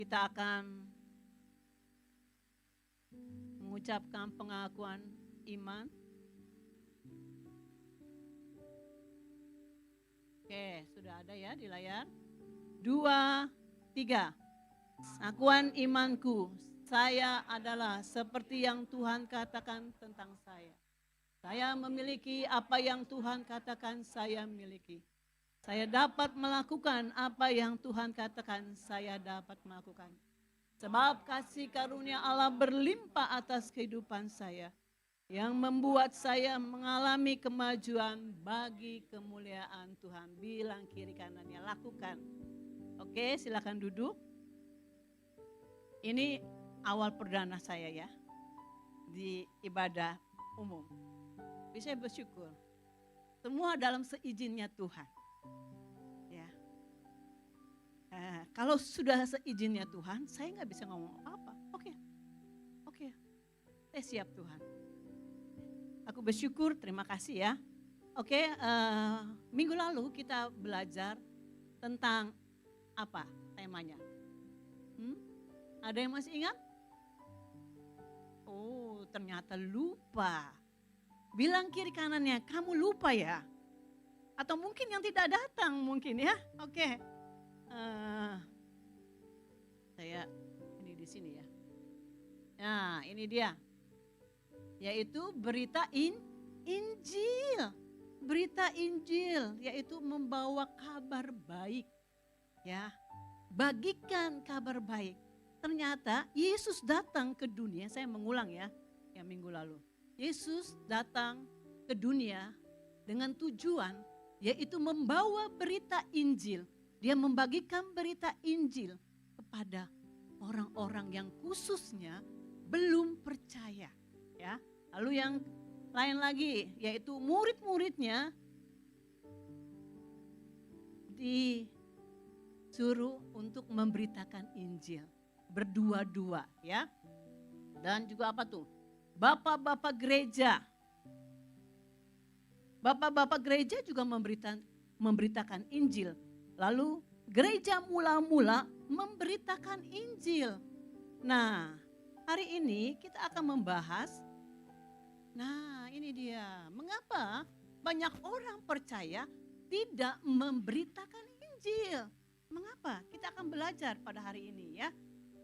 Kita akan mengucapkan pengakuan iman. Oke, sudah ada ya di layar. 2, 3. Pengakuan imanku, saya adalah seperti yang Tuhan katakan tentang saya. Saya memiliki apa yang Tuhan katakan saya miliki. Saya dapat melakukan apa yang Tuhan katakan saya dapat melakukan. Sebab kasih karunia Allah berlimpah atas kehidupan saya, yang membuat saya mengalami kemajuan bagi kemuliaan Tuhan. Bilang kiri kanannya, lakukan. Oke, silakan duduk. Ini awal perdana saya ya, di ibadah umum. Bisa bersyukur. Semua dalam seizinnya Tuhan. Ya. Kalau sudah seizinnya Tuhan, saya nggak bisa ngomong apa-apa. Oke, saya siap Tuhan. Aku bersyukur, terima kasih ya. Oke, minggu lalu kita belajar tentang apa temanya? Ada yang masih ingat? Oh, ternyata lupa. Bilang kiri kanannya, kamu lupa ya? Atau mungkin yang tidak datang mungkin ya? Oke. Saya ini di sini ya. Nah, ini dia. Yaitu berita Injil. Berita Injil yaitu membawa kabar baik. Ya. Bagikan kabar baik. Ternyata Yesus datang ke dunia, saya mengulang ya, yang minggu lalu. Yesus datang ke dunia dengan tujuan yaitu membawa berita Injil. Dia membagikan berita Injil kepada orang-orang yang khususnya belum percaya. Ya. Lalu yang lain lagi yaitu murid-muridnya disuruh untuk memberitakan Injil. Berdua-dua ya. Dan juga apa tuh? Bapak-bapak gereja. Bapak-bapak gereja juga memberitakan Injil. Lalu gereja mula-mula memberitakan Injil. Nah, hari ini kita akan membahas, nah ini dia, mengapa banyak orang percaya tidak memberitakan Injil. Mengapa? Kita akan belajar pada hari ini ya.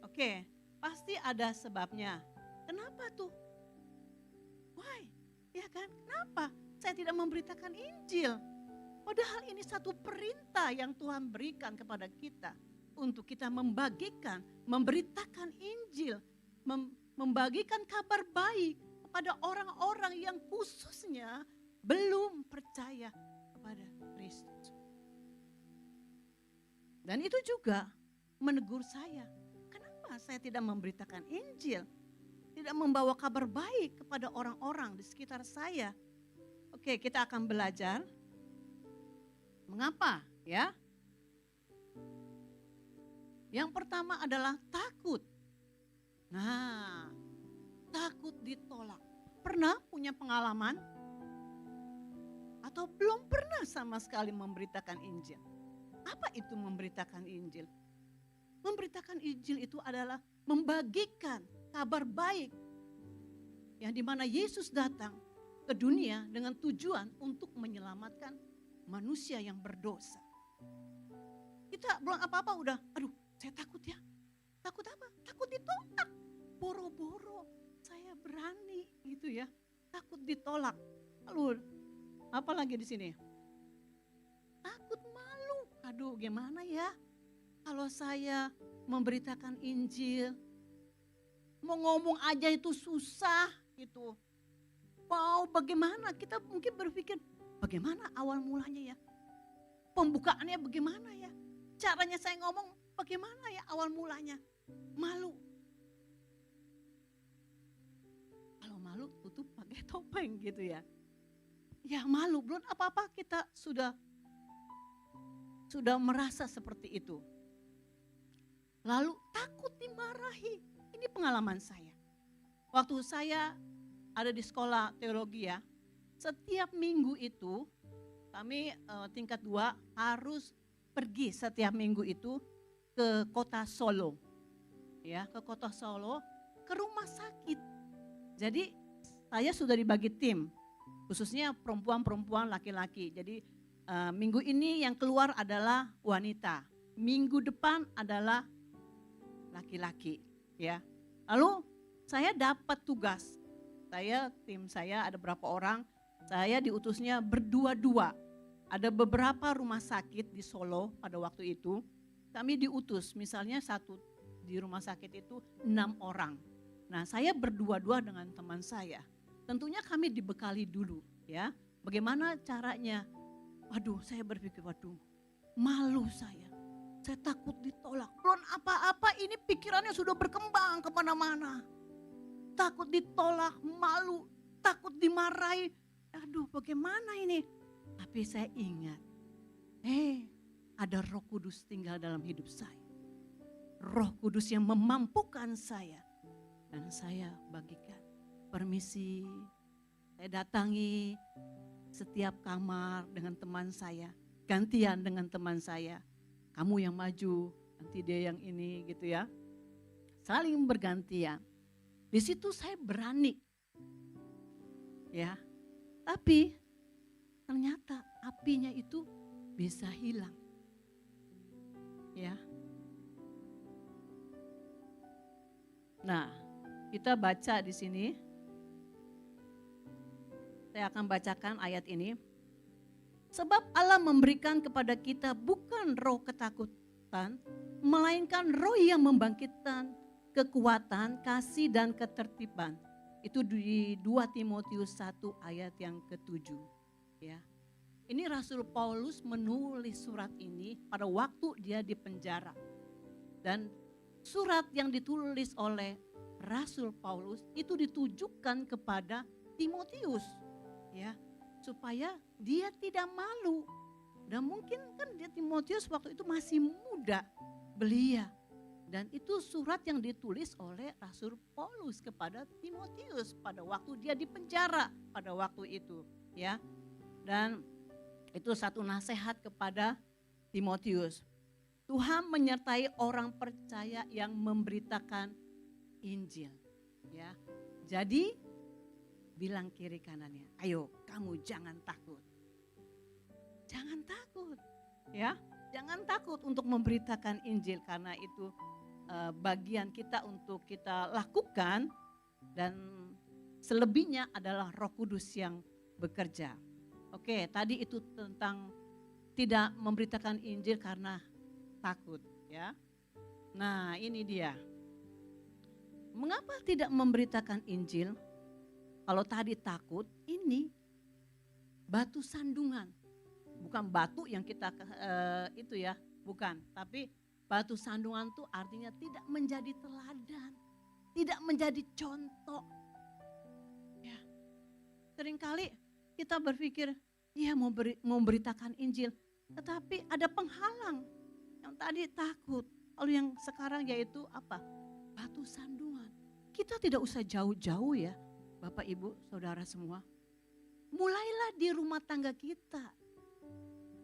Oke, pasti ada sebabnya. Kenapa tuh? Why? Ya kan? Kenapa saya tidak memberitakan Injil? Padahal ini satu perintah yang Tuhan berikan kepada kita. Untuk kita membagikan, memberitakan Injil. Membagikan kabar baik kepada orang-orang yang khususnya belum percaya kepada Kristus. Dan itu juga menegur saya. Kenapa saya tidak memberitakan Injil? Tidak membawa kabar baik kepada orang-orang di sekitar saya. Oke, kita akan belajar. Mengapa ya? Yang pertama adalah takut. Nah, takut ditolak. Pernah punya pengalaman? Atau belum pernah sama sekali memberitakan Injil? Apa itu memberitakan Injil? Memberitakan Injil itu adalah membagikan kabar baik. Yang dimana Yesus datang ke dunia dengan tujuan untuk menyelamatkan manusia yang berdosa. Kita belum apa-apa udah, aduh saya takut ya. Takut apa? Takut ditolak. Boro-boro saya berani gitu ya. Takut ditolak. Lalu apa lagi di sini? Takut malu. Aduh gimana ya kalau saya memberitakan Injil. Mau ngomong aja itu susah gitu. Wow, bagaimana? Kita mungkin berpikir bagaimana awal mulanya ya? Pembukaannya bagaimana ya? Caranya saya ngomong bagaimana ya awal mulanya? Malu. Kalau malu tutup pakai topeng gitu ya. Ya malu, belum apa-apa kita sudah merasa seperti itu. Lalu takut dimarahi. Ini pengalaman saya. Waktu saya ada di sekolah teologi ya, setiap minggu itu kami tingkat 2 harus pergi setiap minggu itu ke kota Solo. ya, ke kota Solo, ke rumah sakit. Jadi saya sudah dibagi tim, khususnya perempuan-perempuan, laki-laki. Jadi minggu ini yang keluar adalah wanita, minggu depan adalah laki-laki, ya. Lalu saya dapat tugas, tim saya ada berapa orang, saya diutusnya berdua-dua. Ada beberapa rumah sakit di Solo pada waktu itu, kami diutus, misalnya di rumah sakit itu 6 orang. Nah, saya berdua-dua dengan teman saya. Tentunya kami dibekali dulu, ya. Bagaimana caranya? Waduh, saya berpikir, malu saya. Saya takut ditolak. Belum apa-apa, ini pikirannya sudah berkembang kemana-mana. Takut ditolak, malu, takut dimarahi. Aduh, bagaimana ini? Tapi saya ingat, ada Roh Kudus tinggal dalam hidup saya. Roh Kudus yang memampukan saya. Dan saya bagikan, permisi, saya datangi setiap kamar dengan teman saya. Gantian dengan teman saya. Kamu yang maju, nanti dia yang ini gitu ya. Saling bergantian. Di situ saya berani. Ya. Tapi ternyata apinya itu bisa hilang. Ya. Nah, kita baca di sini. Saya akan bacakan ayat ini. Sebab Allah memberikan kepada kita bukan roh ketakutan, melainkan roh yang membangkitkan kekuatan, kasih dan ketertiban. Itu di 2 Timotius 1 ayat yang ke-7. Ya. Ini Rasul Paulus menulis surat ini pada waktu dia di penjara. Dan surat yang ditulis oleh Rasul Paulus itu ditujukan kepada Timotius, ya, supaya dia tidak malu. Dan mungkin kan dia Timotius waktu itu masih muda, belia. Dan itu surat yang ditulis oleh Rasul Paulus kepada Timotius pada waktu dia di penjara pada waktu itu, ya. Dan itu satu nasihat kepada Timotius. Tuhan menyertai orang percaya yang memberitakan Injil, ya. Jadi bilang kiri kanannya, ayo kamu jangan takut. Jangan takut, ya. Jangan takut untuk memberitakan Injil karena itu bagian kita untuk kita lakukan dan selebihnya adalah Roh Kudus yang bekerja. Oke, tadi itu tentang tidak memberitakan Injil karena takut, ya. Nah, ini dia. Mengapa tidak memberitakan Injil? Kalau tadi takut, ini batu sandungan. Bukan batu yang kita itu ya, bukan. Tapi batu sandungan itu artinya tidak menjadi teladan, tidak menjadi contoh. Ya. Seringkali kita berpikir, ya mau memberitakan Injil, tetapi ada penghalang. Yang tadi takut, lalu yang sekarang yaitu apa? Batu sandungan. Kita tidak usah jauh-jauh ya, Bapak Ibu, Saudara semua. Mulailah di rumah tangga kita.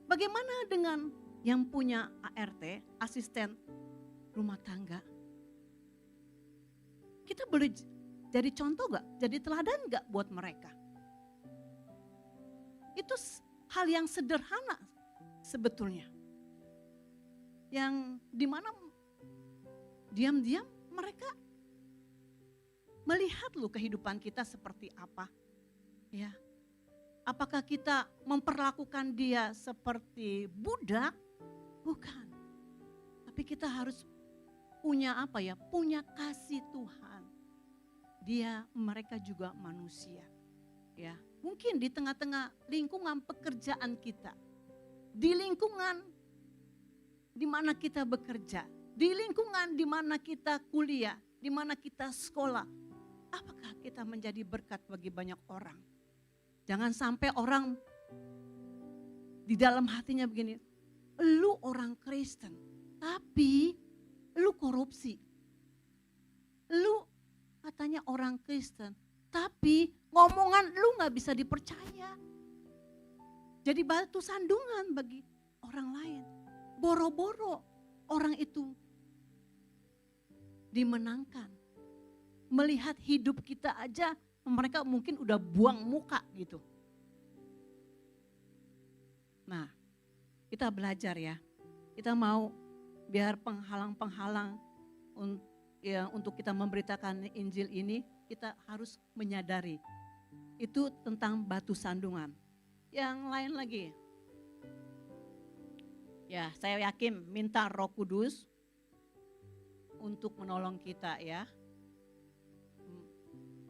Bagaimana dengan yang punya ART, asisten rumah tangga? Kita boleh jadi contoh gak? Jadi teladan gak buat mereka? Itu hal yang sederhana sebetulnya. Yang dimana diam-diam mereka melihat loh kehidupan kita seperti apa. Ya. Apakah kita memperlakukan dia seperti budak? Bukan. Tapi kita harus punya apa ya? Punya kasih Tuhan. Mereka juga manusia. Ya, mungkin di tengah-tengah lingkungan pekerjaan kita. Di lingkungan di mana kita bekerja, di lingkungan di mana kita kuliah, di mana kita sekolah. Apakah kita menjadi berkat bagi banyak orang? Jangan sampai orang di dalam hatinya begini, lu orang Kristen, tapi lu korupsi. Lu katanya orang Kristen, tapi ngomongan lu gak bisa dipercaya. Jadi batu sandungan bagi orang lain. Boro-boro orang itu dimenangkan. Melihat hidup kita aja, mereka mungkin udah buang muka gitu. Nah, kita belajar ya. Kita mau biar penghalang-penghalang untuk kita memberitakan Injil ini, kita harus menyadari. Itu tentang batu sandungan. Yang lain lagi. Ya, saya yakin minta Roh Kudus untuk menolong kita ya.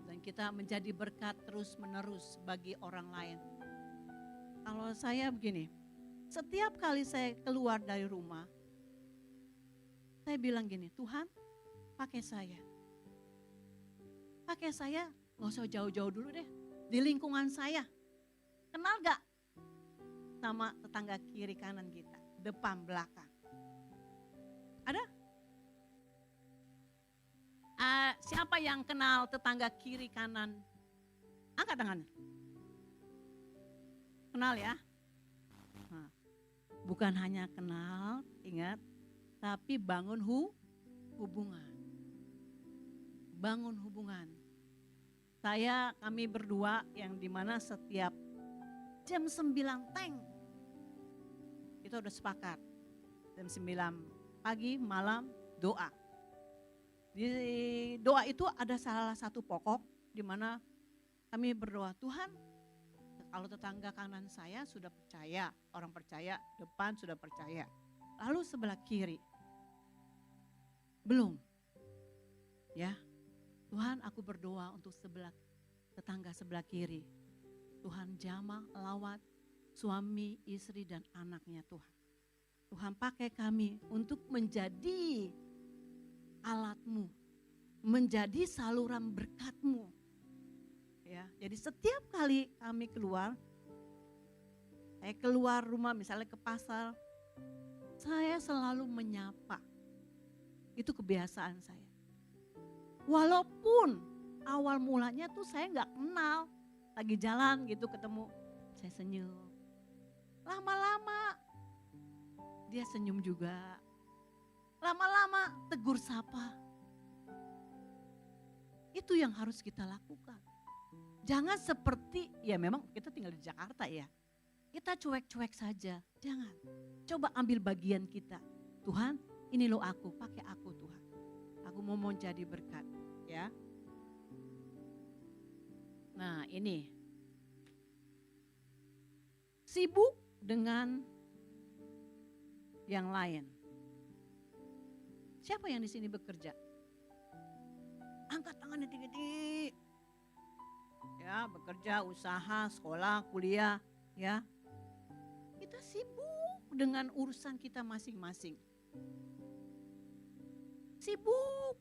Dan kita menjadi berkat terus-menerus bagi orang lain. Kalau saya begini, setiap kali saya keluar dari rumah, saya bilang gini, Tuhan pakai saya. Pakai saya, gak usah jauh-jauh dulu deh. Di lingkungan saya, kenal gak sama tetangga kiri kanan kita, depan belakang? Ada? Siapa yang kenal tetangga kiri kanan? Angkat tangannya. Kenal ya? Nah, bukan hanya kenal, ingat, tapi bangun hubungan. Bangun hubungan. Kami berdua yang dimana setiap jam 9 teng, kita udah sepakat. Jam 9 pagi, malam, doa. Di doa itu ada salah satu pokok di mana kami berdoa, Tuhan kalau tetangga kanan saya sudah percaya, orang percaya, depan sudah percaya. Lalu sebelah kiri, belum. Ya, Tuhan aku berdoa untuk tetangga sebelah kiri. Tuhan jamah, lawat, suami, istri dan anaknya Tuhan. Tuhan pakai kami untuk menjadi alatmu, menjadi saluran berkat-Mu. Ya, jadi setiap kali kami keluar, saya keluar rumah misalnya ke pasar, saya selalu menyapa. Itu kebiasaan saya. Walaupun awal mulanya tuh saya nggak kenal, lagi jalan gitu ketemu, saya senyum. Lama-lama dia senyum juga. Lama-lama tegur sapa. Itu yang harus kita lakukan. Jangan seperti, ya memang kita tinggal di Jakarta ya. Kita cuek-cuek saja, jangan. Coba ambil bagian kita. Tuhan, ini loh aku, pakai aku Tuhan. Aku mau jadi berkat ya. Nah ini. Sibuk dengan yang lain. Siapa yang di sini bekerja? Angkat tangannya tinggi-tinggi. Ya, bekerja, usaha, sekolah, kuliah, ya. Kita sibuk dengan urusan kita masing-masing. Sibuk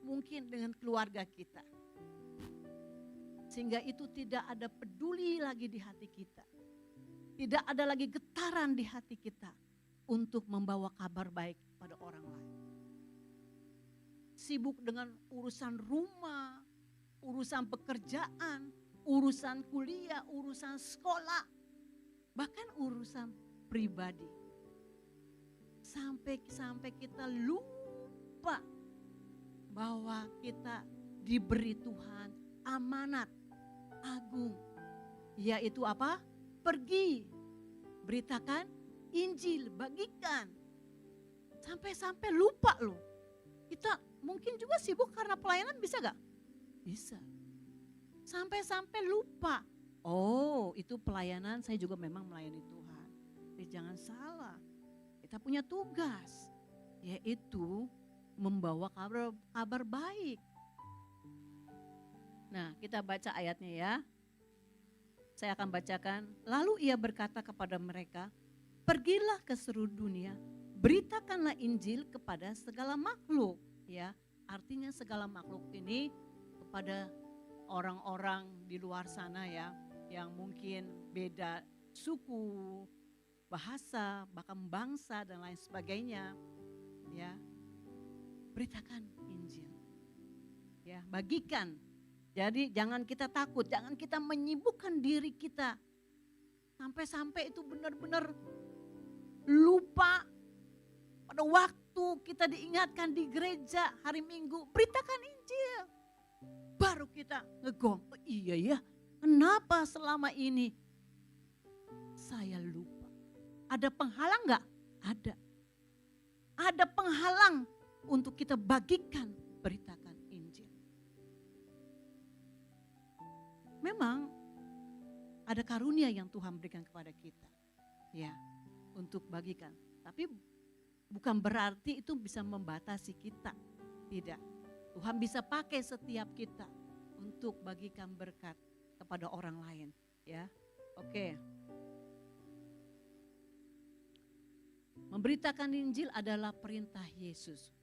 mungkin dengan keluarga kita. Sehingga itu tidak ada peduli lagi di hati kita. Tidak ada lagi getaran di hati kita untuk membawa kabar baik pada orang lain. Sibuk dengan urusan rumah, urusan pekerjaan, urusan kuliah, urusan sekolah, bahkan urusan pribadi. Sampai kita lupa bahwa kita diberi Tuhan amanat agung. Yaitu apa? Pergi, beritakan Injil, bagikan. Sampai lupa loh. Kita mungkin juga sibuk karena pelayanan, bisa gak? Bisa. Sampai lupa. Oh, itu pelayanan, saya juga memang melayani Tuhan. Jadi jangan salah. Kita punya tugas, yaitu membawa kabar baik. Nah, kita baca ayatnya ya. Saya akan bacakan. Lalu ia berkata kepada mereka, pergilah ke seluruh dunia, beritakanlah Injil kepada segala makhluk. Ya, artinya segala makhluk ini kepada orang-orang di luar sana ya, yang mungkin beda suku, bahasa, bahkan bangsa dan lain sebagainya. Ya, beritakan Injil. Ya, bagikan. Jadi jangan kita takut, jangan kita menyibukkan diri kita. Sampai-sampai itu benar-benar lupa pada waktu waktu kita diingatkan di gereja hari Minggu, beritakan Injil. Baru kita ngegong, oh iya ya, kenapa selama ini saya lupa? Ada penghalang enggak? Ada. Ada penghalang untuk kita bagikan, beritakan Injil. Memang ada karunia yang Tuhan berikan kepada kita. Ya, untuk bagikan. Tapi bukan berarti itu bisa membatasi kita. Tidak. Tuhan bisa pakai setiap kita untuk bagikan berkat kepada orang lain. Ya, oke. Memberitakan Injil adalah perintah Yesus.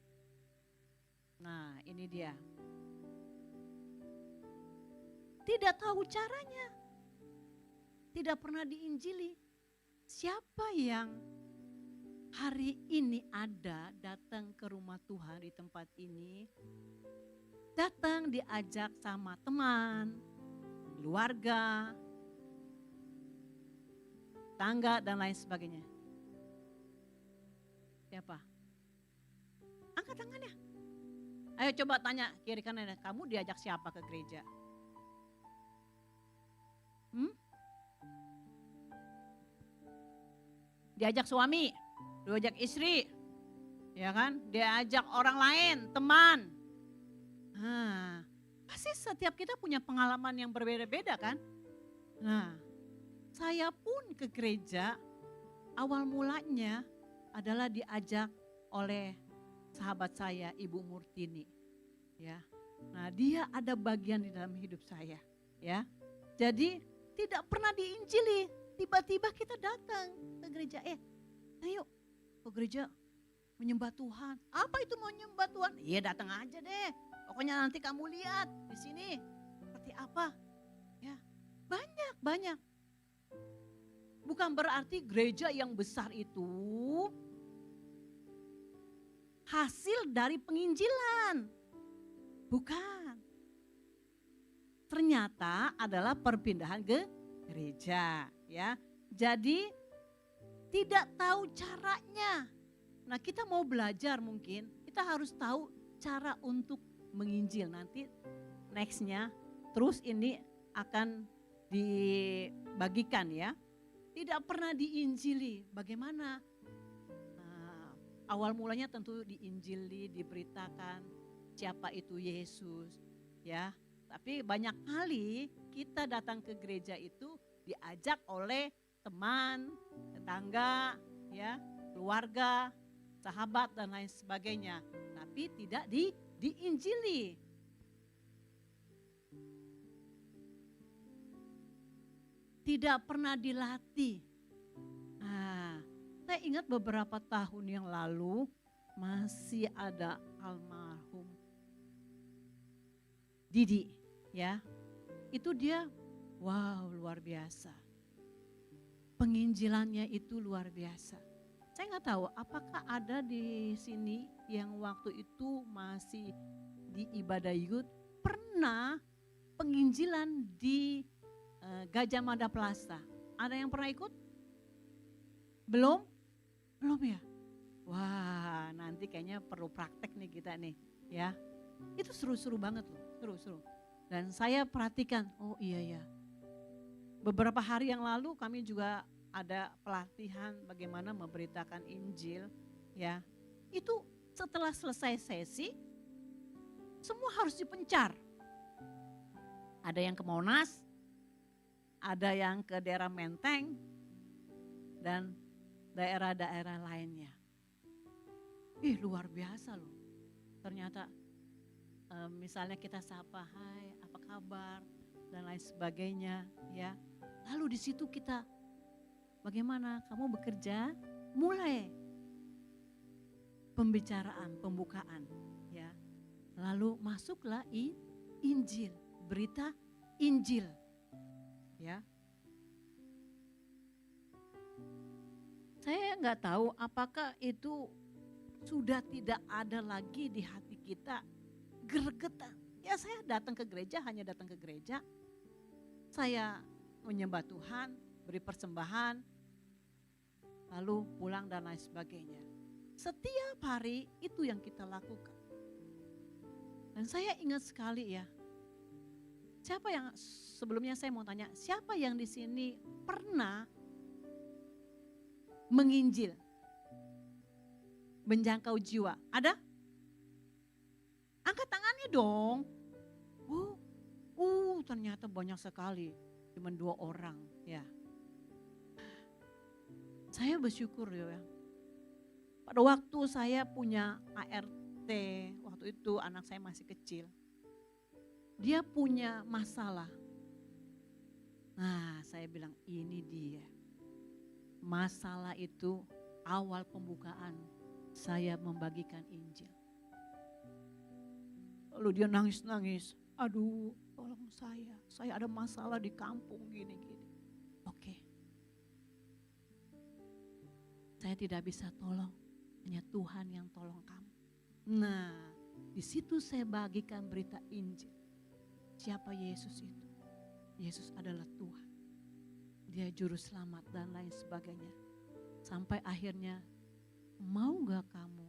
Nah, ini dia. Tidak tahu caranya. Tidak pernah diinjili. Siapa yang hari ini ada datang ke rumah Tuhan di tempat ini, datang diajak sama teman, keluarga, tangga dan lain sebagainya. Siapa? Angkat tangannya. Ayo coba tanya kiri kanan, kamu diajak siapa ke gereja? Diajak suami, diajak istri, ya kan? Diajak orang lain, teman. Nah, pasti setiap kita punya pengalaman yang berbeda-beda kan? Nah, saya pun ke gereja awal mulanya adalah diajak oleh sahabat saya, Ibu Murtini. Ya, nah dia ada bagian di dalam hidup saya. Ya, jadi tidak pernah diinjili. Tiba-tiba kita datang ke gereja, ayo ke gereja menyembah Tuhan. Apa itu mau menyembah Tuhan? Iya datang aja deh. Pokoknya nanti kamu lihat di sini seperti apa. Ya, banyak. Bukan berarti gereja yang besar itu hasil dari penginjilan. Bukan. Ternyata adalah perpindahan ke gereja. Ya, jadi tidak tahu caranya. Nah, kita mau belajar mungkin, kita harus tahu cara untuk menginjil. Nanti nextnya terus ini akan dibagikan ya. Tidak pernah diinjili, bagaimana? Nah, awal mulanya tentu diinjili, diberitakan siapa itu Yesus, ya. Tapi banyak kali kita datang ke gereja itu diajak oleh teman, tetangga, ya, keluarga, sahabat dan lain sebagainya. Tapi tidak diinjili. Tidak pernah dilatih. Nah, saya ingat beberapa tahun yang lalu masih ada almarhum Didi, ya. Itu dia wow, luar biasa. Penginjilannya itu luar biasa. Saya nggak tahu apakah ada di sini yang waktu itu masih di ibadah youth pernah penginjilan di Gajah Mada Plaza. Ada yang pernah ikut? Belum? Belum ya? Wah, nanti kayaknya perlu praktek nih kita nih, ya. Itu seru-seru banget loh, seru-seru. Dan saya perhatikan, oh iya ya. Beberapa hari yang lalu kami juga ada pelatihan bagaimana memberitakan Injil, ya. Itu setelah selesai sesi, semua harus dipencar. Ada yang ke Monas, ada yang ke daerah Menteng, dan daerah-daerah lainnya. Luar biasa loh. Ternyata misalnya kita sapa, hai apa kabar, dan lain sebagainya, ya. Lalu di situ kita, bagaimana kamu bekerja? Mulai pembicaraan, pembukaan, ya. Lalu masuklah Injil, berita Injil, ya. Saya nggak tahu apakah itu sudah tidak ada lagi di hati kita gregetan. Ya saya datang ke gereja, hanya datang ke gereja. Saya menyembah Tuhan, beri persembahan, lalu pulang dan lain sebagainya. Setiap hari itu yang kita lakukan. Dan saya ingat sekali ya, siapa yang sebelumnya saya mau tanya, siapa yang di sini pernah menginjil, menjangkau jiwa? Ada? Angkat tangannya dong. Ternyata banyak sekali, cuma 2 orang ya. Saya bersyukur ya. Pada waktu saya punya ART, waktu itu anak saya masih kecil. Dia punya masalah. Nah, saya bilang ini dia. Masalah itu awal pembukaan saya membagikan Injil. Lalu dia nangis-nangis. Aduh, tolong saya ada masalah di kampung gini-gini. Oke. Saya tidak bisa tolong, hanya Tuhan yang tolong kamu. Nah, di situ saya bagikan berita Injil. Siapa Yesus itu? Yesus adalah Tuhan. Dia juru selamat dan lain sebagainya. Sampai akhirnya, mau gak kamu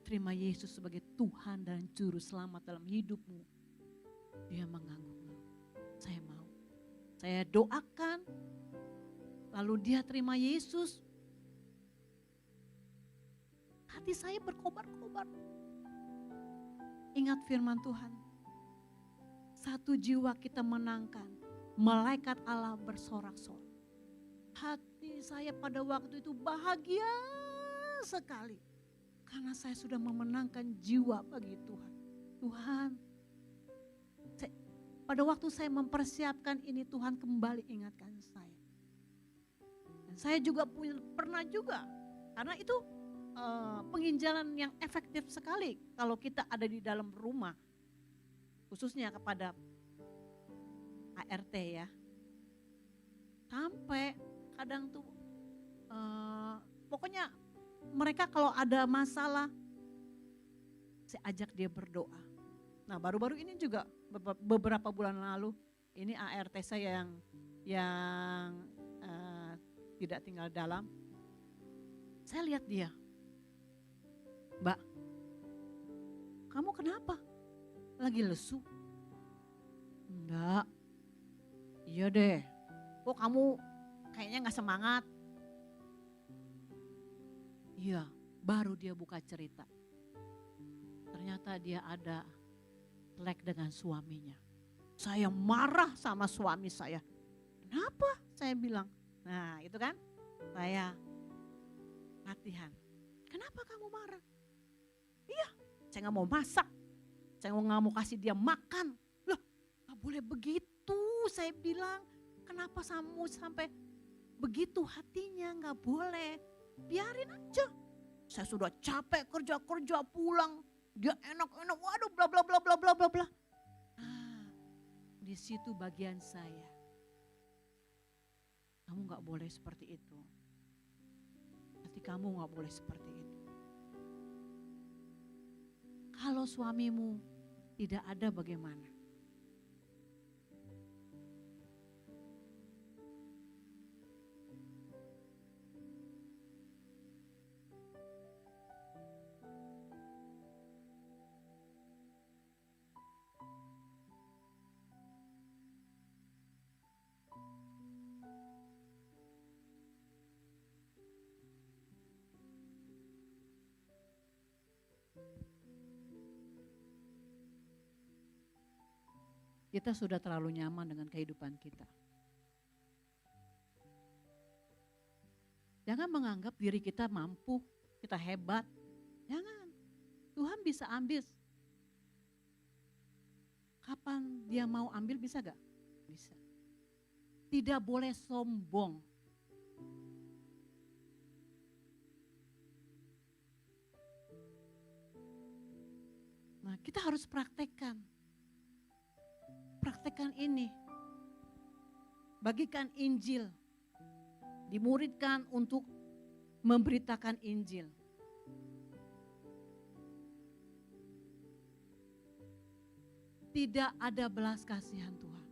terima Yesus sebagai Tuhan dan juru selamat dalam hidupmu? Dia mengangguk. Saya mau. Saya doakan. Lalu dia terima Yesus. Hati saya berkobar-kobar. Ingat firman Tuhan. 1 jiwa kita menangkan. Malaikat Allah bersorak-sorak. Hati saya pada waktu itu bahagia sekali. Karena saya sudah memenangkan jiwa bagi Tuhan. Tuhan, pada waktu saya mempersiapkan ini, Tuhan kembali ingatkan saya. Dan saya juga pernah juga, karena itu penginjalan yang efektif sekali kalau kita ada di dalam rumah. Khususnya kepada ART ya. Sampai kadang tuh pokoknya mereka kalau ada masalah, saya ajak dia berdoa. Nah baru-baru ini juga beberapa bulan lalu, ini ART saya yang tidak tinggal dalam. Saya lihat dia, Mbak, kamu kenapa? Lagi lesu? Enggak, iya deh, kok kamu kayaknya gak semangat? Iya, baru dia buka cerita. Ternyata dia ada selek dengan suaminya. Saya marah sama suami saya. Kenapa? Saya bilang. Nah itu kan saya latihan. Kenapa kamu marah? Iya, saya gak mau masak. Saya gak mau kasih dia makan. Loh gak boleh begitu saya bilang. Kenapa kamu sampai begitu hatinya, gak boleh. Biarin aja. Saya sudah capek kerja pulang. Dia enak-enak, waduh bla bla bla bla bla bla bla. Di situ bagian saya. Kamu gak boleh seperti itu. Hati kamu gak boleh seperti itu. Kalau suamimu tidak ada bagaimana? Kita sudah terlalu nyaman dengan kehidupan kita. Jangan menganggap diri kita mampu, kita hebat. Jangan. Tuhan bisa ambil. Kapan dia mau ambil bisa gak? Bisa. Tidak boleh sombong. Nah kita harus praktekkan. Praktekkan ini. Bagikan Injil. Dimuridkan untuk memberitakan Injil. Tidak ada belas kasihan Tuhan.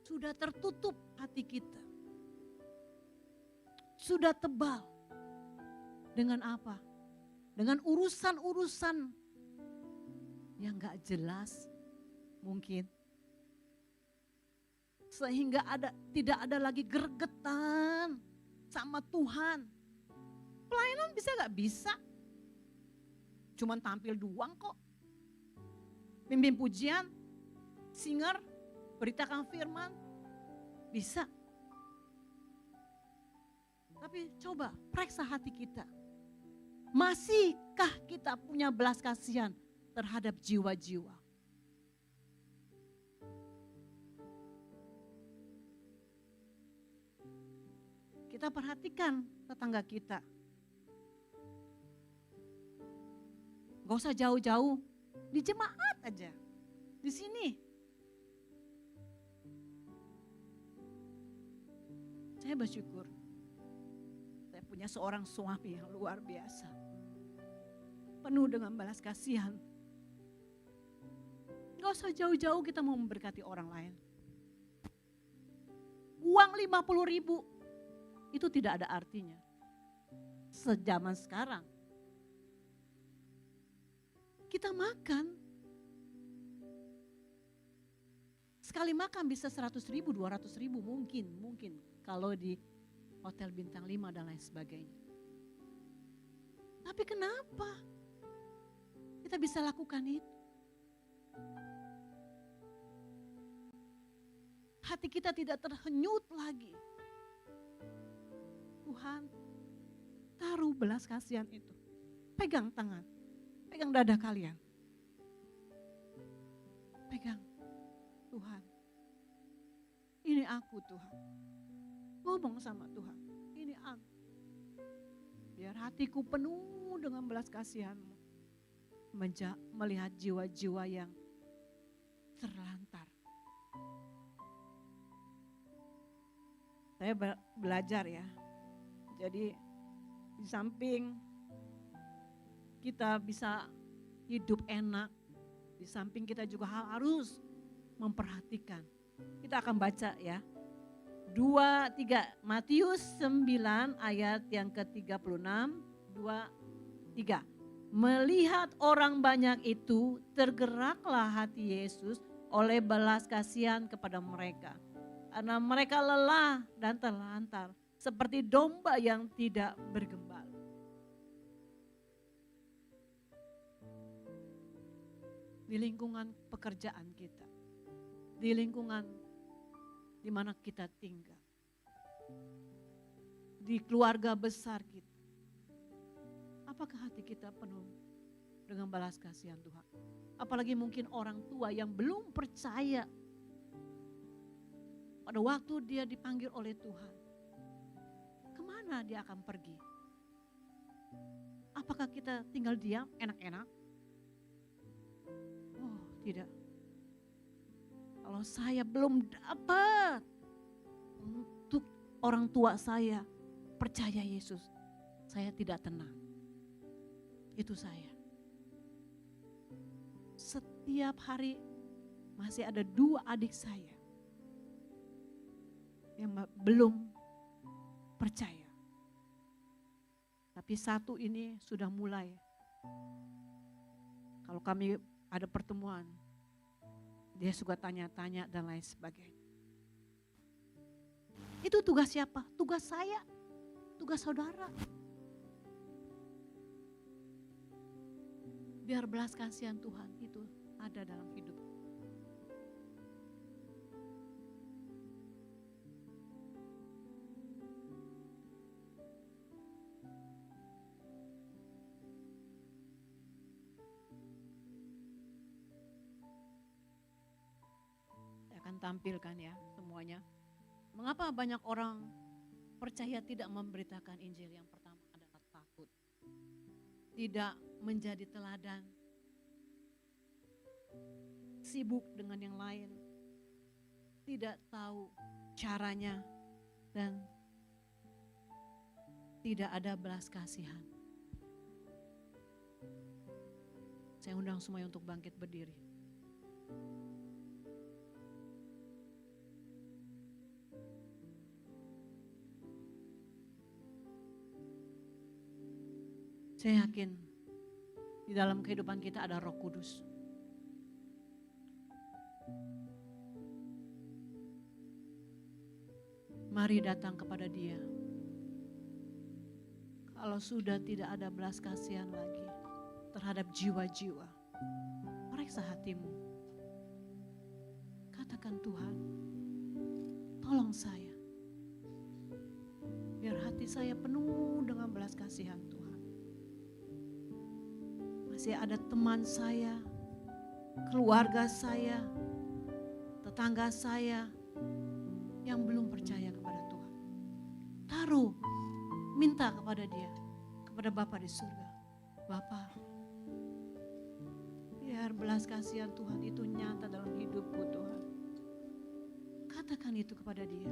Sudah tertutup hati kita. Sudah tebal. Dengan apa? Dengan urusan-urusan yang gak jelas mungkin. Sehingga tidak ada lagi gregetan sama Tuhan. Pelayanan bisa gak? Bisa. Cuman tampil doang kok. Pimpin pujian, singer, beritakan firman, bisa. Tapi coba periksa hati kita. Masihkah kita punya belas kasihan terhadap jiwa-jiwa? Kita perhatikan tetangga kita. Gak usah jauh-jauh, di jemaat aja, di sini. Saya bersyukur, saya punya seorang suami yang luar biasa. Penuh dengan balas kasihan. Gak usah jauh-jauh kita mau memberkati orang lain. Uang 50.000 itu tidak ada artinya. Sejaman sekarang. Kita makan. Sekali makan bisa 100.000, 200.000 mungkin. Kalau di hotel bintang 5 dan lain sebagainya. Tapi kenapa kita bisa lakukan itu? Hati kita tidak terhanyut lagi. Tuhan, taruh belas kasihan itu. Pegang tangan, pegang dada kalian. Pegang, Tuhan. Ini aku Tuhan. Ngomong sama Tuhan, ini aku. Biar hatiku penuh dengan belas kasihan-Mu. Melihat jiwa-jiwa yang terlantar. Saya belajar ya. Jadi di samping kita bisa hidup enak, di samping kita juga harus memperhatikan. Kita akan baca ya. 2, 3, Matius 9 ayat yang ke-36, 2, 3. Melihat orang banyak itu, tergeraklah hati Yesus oleh belas kasihan kepada mereka. Karena mereka lelah dan terlantar, seperti domba yang tidak bergembala. Di lingkungan pekerjaan kita, di lingkungan di mana kita tinggal, di keluarga besar kita. Apakah hati kita penuh dengan balas kasihan Tuhan? Apalagi mungkin orang tua yang belum percaya pada waktu dia dipanggil oleh Tuhan. Kemana dia akan pergi? Apakah kita tinggal diam enak-enak? Oh tidak. Kalau saya belum dapat untuk orang tua saya percaya Yesus, saya tidak tenang. Itu saya. Setiap hari masih ada 2 adik saya yang belum percaya. Tapi satu ini sudah mulai. Kalau kami ada pertemuan, dia suka tanya-tanya dan lain sebagainya. Itu tugas siapa? Tugas saya, tugas saudara. Biar belas kasihan Tuhan itu ada dalam hidup. Saya akan tampilkan ya semuanya. Mengapa banyak orang percaya tidak memberitakan Injil? Yang pertama adalah takut. Tidak menjadi teladan, sibuk dengan yang lain, tidak tahu caranya, dan tidak ada belas kasihan. Saya undang semuanya untuk bangkit berdiri. Saya yakin di dalam kehidupan kita ada Roh Kudus. Mari datang kepada Dia. Kalau sudah tidak ada belas kasihan lagi terhadap jiwa-jiwa, periksa hatimu. Katakan, Tuhan, tolong saya. Biar hati saya penuh dengan belas kasihan Tuhan. Masih ada teman saya, keluarga saya, tetangga saya yang belum percaya kepada Tuhan. Taruh, minta kepada Dia, kepada Bapa di surga. Bapa, biar belas kasihan Tuhan itu nyata dalam hidupku Tuhan. Katakan itu kepada Dia.